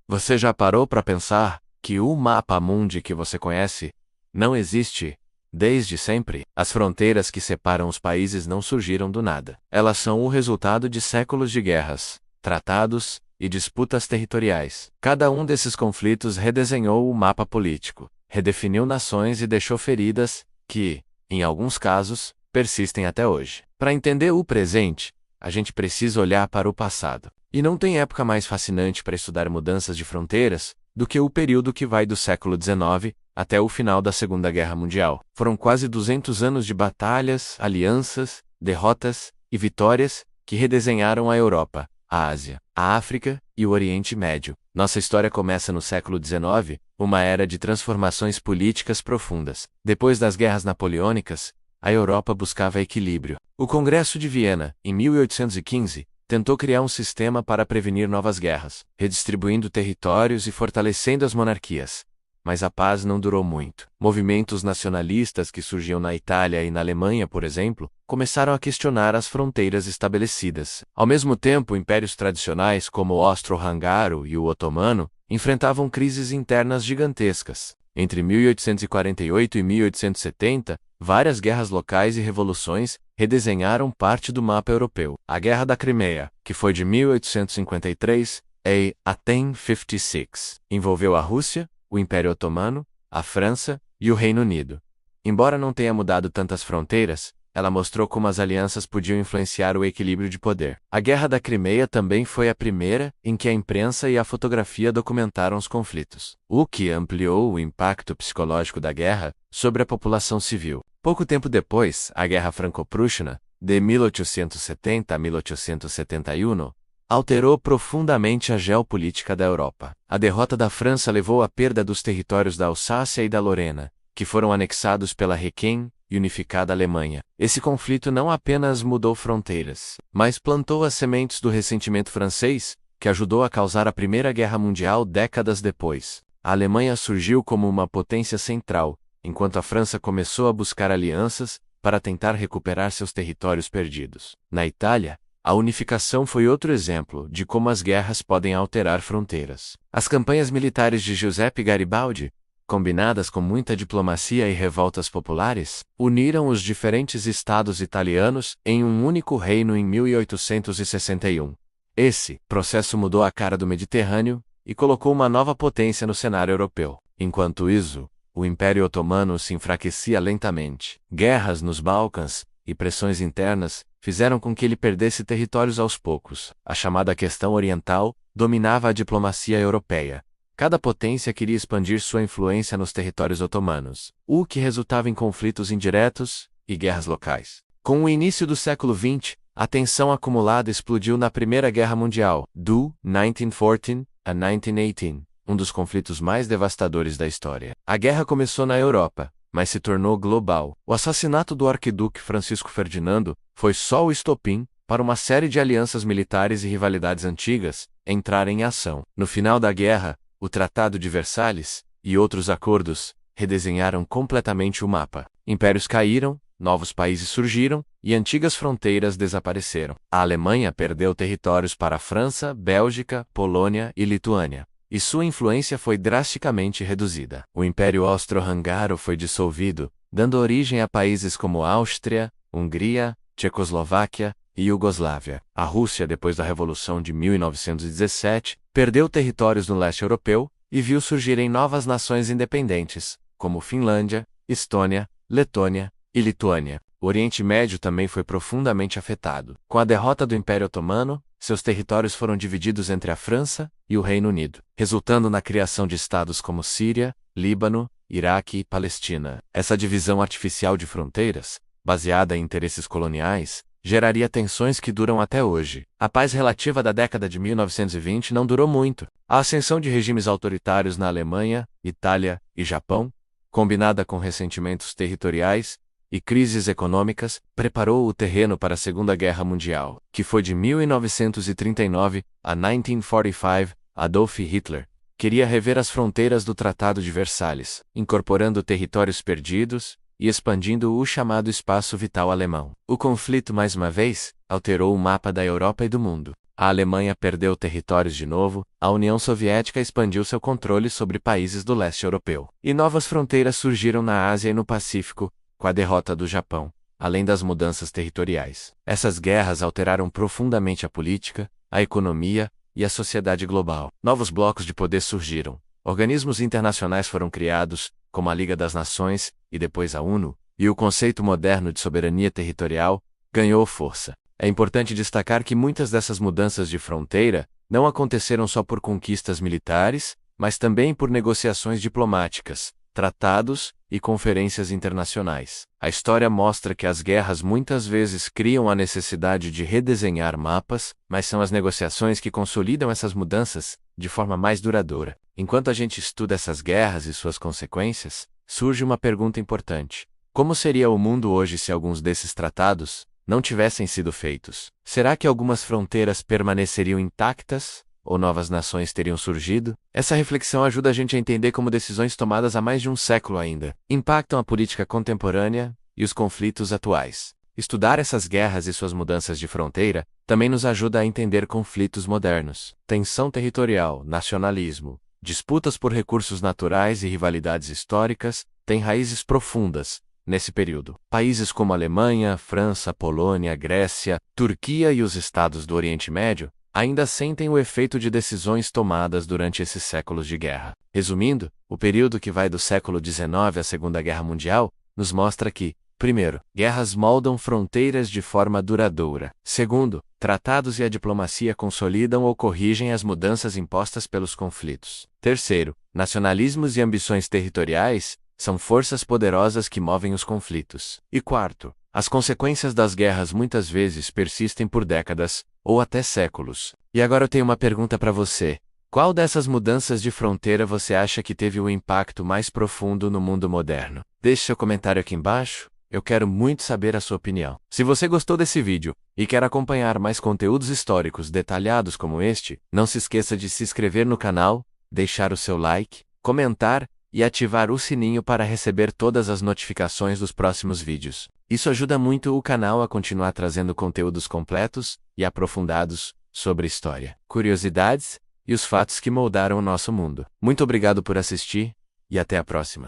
Você já parou para pensar que o mapa mundi que você conhece não existe desde sempre? As fronteiras que separam os países não surgiram do nada. Elas são o resultado de séculos de guerras, tratados e disputas territoriais. Cada um desses conflitos redesenhou o mapa político, redefiniu nações e deixou feridas que, em alguns casos, persistem até hoje. Para entender o presente, a gente precisa olhar para o passado. E não tem época mais fascinante para estudar mudanças de fronteiras do que o período que vai do século XIX até o final da Segunda Guerra Mundial. Foram quase 200 anos de batalhas, alianças, derrotas e vitórias que redesenharam a Europa, a Ásia, a África e o Oriente Médio. Nossa história começa no século XIX, uma era de transformações políticas profundas. Depois das guerras napoleônicas, a Europa buscava equilíbrio. O Congresso de Viena, em 1815, tentou criar um sistema para prevenir novas guerras, redistribuindo territórios e fortalecendo as monarquias. Mas a paz não durou muito. Movimentos nacionalistas que surgiam na Itália e na Alemanha, por exemplo, começaram a questionar as fronteiras estabelecidas. Ao mesmo tempo, impérios tradicionais como o austro-húngaro e o otomano enfrentavam crises internas gigantescas. Entre 1848 e 1870, várias guerras locais e revoluções redesenharam parte do mapa europeu. A Guerra da Crimeia, que foi de 1853 a 1056, envolveu a Rússia, o Império Otomano, a França e o Reino Unido. Embora não tenha mudado tantas fronteiras, ela mostrou como as alianças podiam influenciar o equilíbrio de poder. A Guerra da Crimeia também foi a primeira em que a imprensa e a fotografia documentaram os conflitos, o que ampliou o impacto psicológico da guerra sobre a população civil. Pouco tempo depois, a Guerra Franco-Prussiana, de 1870 a 1871, alterou profundamente a geopolítica da Europa. A derrota da França levou à perda dos territórios da Alsácia e da Lorena, que foram anexados pela recém unificada Alemanha. Esse conflito não apenas mudou fronteiras, mas plantou as sementes do ressentimento francês, que ajudou a causar a Primeira Guerra Mundial décadas depois. A Alemanha surgiu como uma potência central, enquanto a França começou a buscar alianças para tentar recuperar seus territórios perdidos. Na Itália, a unificação foi outro exemplo de como as guerras podem alterar fronteiras. As campanhas militares de Giuseppe Garibaldi, combinadas com muita diplomacia e revoltas populares, uniram os diferentes estados italianos em um único reino em 1861. Esse processo mudou a cara do Mediterrâneo e colocou uma nova potência no cenário europeu. Enquanto isso, o Império Otomano se enfraquecia lentamente. Guerras nos Balcãs e pressões internas fizeram com que ele perdesse territórios aos poucos. A chamada questão oriental dominava a diplomacia europeia. Cada potência queria expandir sua influência nos territórios otomanos, o que resultava em conflitos indiretos e guerras locais. Com o início do século XX, a tensão acumulada explodiu na Primeira Guerra Mundial, do 1914 a 1918, um dos conflitos mais devastadores da história. A guerra começou na Europa, mas se tornou global. O assassinato do arquiduque Francisco Ferdinando foi só o estopim para uma série de alianças militares e rivalidades antigas entrarem em ação. No final da guerra, o Tratado de Versalhes e outros acordos redesenharam completamente o mapa. Impérios caíram, novos países surgiram e antigas fronteiras desapareceram. A Alemanha perdeu territórios para a França, Bélgica, Polônia e Lituânia, e sua influência foi drasticamente reduzida. O Império Austro-Húngaro foi dissolvido, dando origem a países como Áustria, Hungria, Tchecoslováquia e Iugoslávia. A Rússia, depois da Revolução de 1917, perdeu territórios no leste europeu e viu surgirem novas nações independentes, como Finlândia, Estônia, Letônia e Lituânia. O Oriente Médio também foi profundamente afetado. Com a derrota do Império Otomano, seus territórios foram divididos entre a França e o Reino Unido, resultando na criação de estados como Síria, Líbano, Iraque e Palestina. Essa divisão artificial de fronteiras, baseada em interesses coloniais, geraria tensões que duram até hoje. A paz relativa da década de 1920 não durou muito. A ascensão de regimes autoritários na Alemanha, Itália e Japão, combinada com ressentimentos territoriais e crises econômicas, preparou o terreno para a Segunda Guerra Mundial, que foi de 1939 a 1945. Adolf Hitler queria rever as fronteiras do Tratado de Versalhes, incorporando territórios perdidos e expandindo o chamado espaço vital alemão. O conflito, mais uma vez, alterou o mapa da Europa e do mundo. a Alemanha perdeu territórios de novo, a União Soviética expandiu seu controle sobre países do leste europeu. E novas fronteiras surgiram na Ásia e no Pacífico, com a derrota do Japão, além das mudanças territoriais. Essas guerras alteraram profundamente a política, a economia e a sociedade global. Novos blocos de poder surgiram. Organismos internacionais foram criados, como a Liga das Nações e depois a ONU, e o conceito moderno de soberania territorial ganhou força. É importante destacar que muitas dessas mudanças de fronteira não aconteceram só por conquistas militares, mas também por negociações diplomáticas, tratados e conferências internacionais. A história mostra que as guerras muitas vezes criam a necessidade de redesenhar mapas, mas são as negociações que consolidam essas mudanças de forma mais duradoura. Enquanto a gente estuda essas guerras e suas consequências, surge uma pergunta importante: como seria o mundo hoje se alguns desses tratados não tivessem sido feitos? Será que algumas fronteiras permaneceriam intactas? Ou novas nações teriam surgido? Essa reflexão ajuda a gente a entender como decisões tomadas há mais de um século ainda impactam a política contemporânea e os conflitos atuais. Estudar essas guerras e suas mudanças de fronteira também nos ajuda a entender conflitos modernos. Tensão territorial, nacionalismo, disputas por recursos naturais e rivalidades históricas têm raízes profundas nesse período. Países como Alemanha, França, Polônia, Grécia, Turquia e os estados do Oriente Médio ainda sentem o efeito de decisões tomadas durante esses séculos de guerra. Resumindo, o período que vai do século XIX à Segunda Guerra Mundial nos mostra que, primeiro, guerras moldam fronteiras de forma duradoura. Segundo, tratados e a diplomacia consolidam ou corrigem as mudanças impostas pelos conflitos. Terceiro, nacionalismos e ambições territoriais são forças poderosas que movem os conflitos. E quarto, as consequências das guerras muitas vezes persistem por décadas, ou até séculos. E agora eu tenho uma pergunta para você. Qual dessas mudanças de fronteira você acha que teve o impacto mais profundo no mundo moderno? Deixe seu comentário aqui embaixo, eu quero muito saber a sua opinião. Se você gostou desse vídeo e quer acompanhar mais conteúdos históricos detalhados como este, não se esqueça de se inscrever no canal, deixar o seu like, comentar e ativar o sininho para receber todas as notificações dos próximos vídeos. Isso ajuda muito o canal a continuar trazendo conteúdos completos e aprofundados sobre história, curiosidades e os fatos que moldaram o nosso mundo. Muito obrigado por assistir e até a próxima.